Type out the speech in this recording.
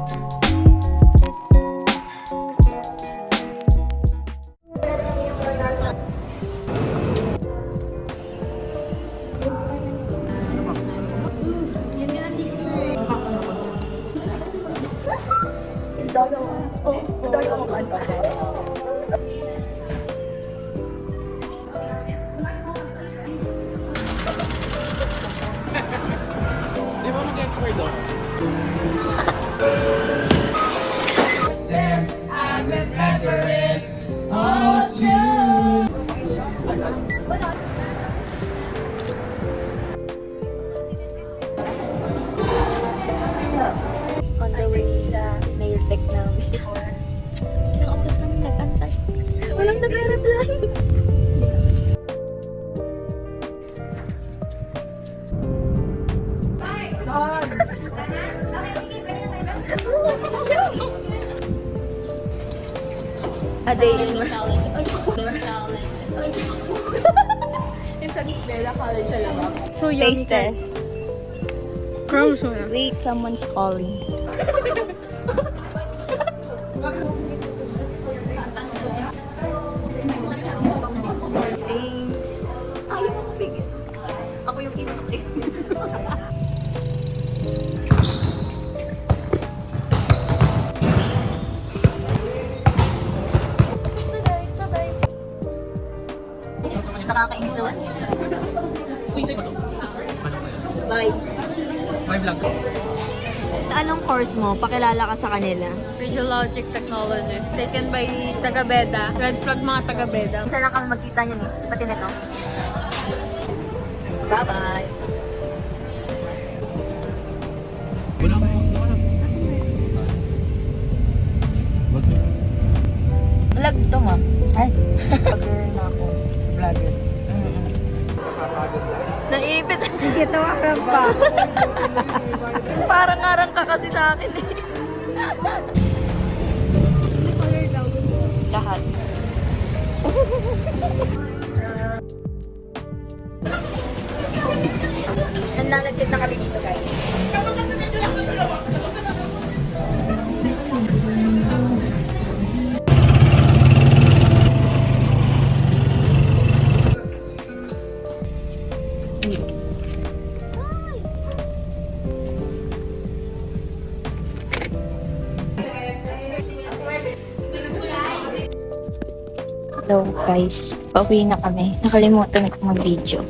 Di ba mag-expire doon? On the way sa nail tech namin. Ilang oras kami nag-antay. Walang nag-reply. A day in my college. Sa Bella College, alam mo? So, taste test. Crumbs mo na. Wait, someone's calling. Thanks. Ayaw mo bigyan. Ako yung inakit. Nakakainis naman. Bye. May vlog ko. Anong course mo? Pakilala ka sa kanila. Radiologic Technologies. Taken by taga-Beda. Red flag mga taga-Beda. Isa lang kami magkita niyan eh. Pati na to. Bye-bye. Wala ko. Vlog to, ma'am. Ay. Vlogger na ako. Vlogger. Naipit. Hindi tawaran pa. Parang ngarang ka kasi sa akin eh. Lahat. Nananagkit na kami dito, guys. Hello guys, pauwi na kami. Nakalimutan ko mag-video.